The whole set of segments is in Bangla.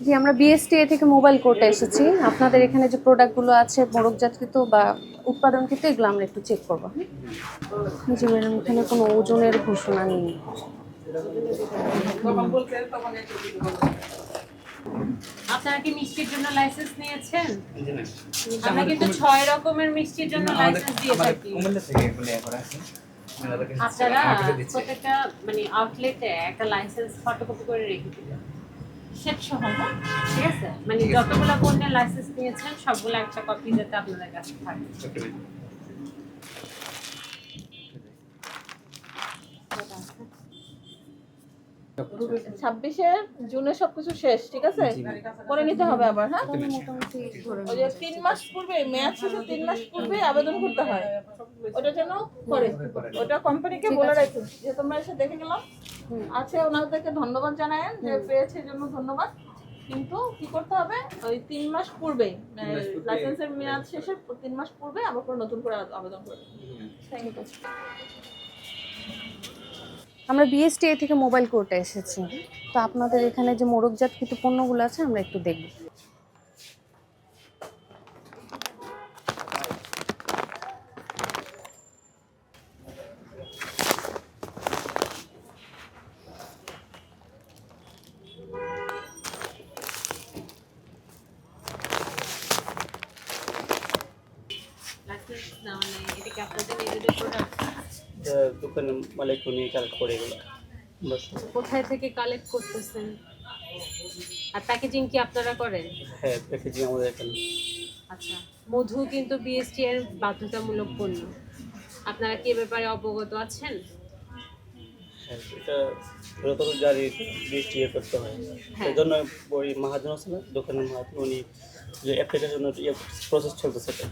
জি, আমরা বিএসটিএ থেকে মোবাইল কোর্টে এসেছি। আপনাদের এখানে যে প্রোডাক্টগুলো আছে মোড়কজাতকৃত বা উৎপাদনকৃত এগুলো আমরা একটু চেক করব। জি ম্যাডাম, এখানে কোনো ওজনের ঘোষণা নেই। আপনারা কি মিষ্টির জন্য লাইসেন্স নিয়েছেন? আমরা কিন্তু 6 রকমের মিষ্টির জন্য লাইসেন্স দিয়ে থাকি। আপনারা প্রত্যেকটা মানে আউটলেটে একটা লাইসেন্স ফটোকপি করে রেখে দিবেন। সেট সহ, ঠিক আছে? মানে যতগুলো পণ্যের লাইসেন্স নিয়েছেন সবগুলো একটা কপি যাতে আপনাদের কাছে থাকে। 26 জুনে সবকিছু শেষ, ঠিক আছে? করে নিতে হবে আবার, হ্যাঁ? মোটামুটি ধরে ওই যে 3 মাস পূর্বে, মেয়াদ শেষে 3 মাস পূর্বে আবেদন করতে হয়। ওটা যেন করে, ওটা কোম্পানিকে বলে রাখুন যে তোমরা এসে দেখে গেলাম আছে, ওনাদেরকে ধন্যবাদ জানায়েন যে পেয়েছে জন্য ধন্যবাদ। কিন্তু কি করতে হবে, ওই 3 মাস পূর্বে লাইসেন্সের মেয়াদ শেষে 3 মাস পূর্বে আবার করে নতুন করে আবেদন করবে। Thank you. আমরা বিএসটিএ থেকে মোবাইল কোর্টে এসেছি। তো আপনাদের এখানে যে মোড়কজাতকৃত পণ্যগুলো আছে আমরা একটু দেখব। লাইসেন্স নেওয়া নেই, এটা কি আপনাদের নিজেদের প্রোডাক্ট? দোকানের মালিক উনি কালেক্ট করে এগুলো। বাস। কোথায় থেকে কালেক্ট করতেছেন? আর প্যাকেজিং কি আপনারা করেন? হ্যাঁ, প্যাকেজিং আমাদের এখানে। আচ্ছা, মধু কিন্তু বিএসটি এর বাধ্যতামূলক পণ্য। আপনারা কি এ ব্যাপারে অবগত আছেন? হ্যাঁ, এটা যতটুকু জারি বৃষ্টি ইয়ে করতে হয়। হ্যাঁ। এই জন্য ওই মহাজন আছে না, দোকানের মহাজন, উনি যে অ্যাপ্লিকেশন প্রসেস চলতেছে এটা।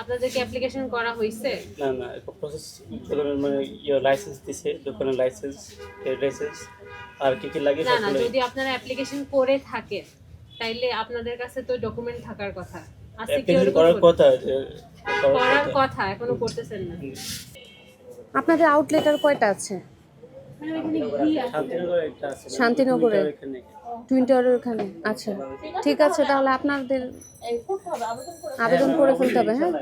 আপনাদেরকে অ্যাপ্লিকেশন করা হয়েছে? না না, প্রসেস দোকানের মানে ইয়ে লাইসেন্স দিছে, দোকানের লাইসেন্স, ট্রেড লাইসেন্স, আর কি কি লাগে না না, সবগুলো। যদি আপনারা অ্যাপ্লিকেশন করে থাকেন তাইলে আপনাদের কাছে তো ডকুমেন্ট থাকার কথা। আছে কি অ্যাপ্লিকেশন ওরকম? করার কথা যে করার কথা, এখনো করতেছেন না। আপনাদের আউটলেট আর কয়টা আছে? শান্তিনগরে একটা আছে, শান্তিনগরে? এখানে। টুইন টাওয়ারের ওখানে? আচ্ছা, ঠিক আছে, তাহলে আপনাদের এই করতে হবে, আবেদন করে আবেদন করে ফেলতে হবে, হ্যাঁ।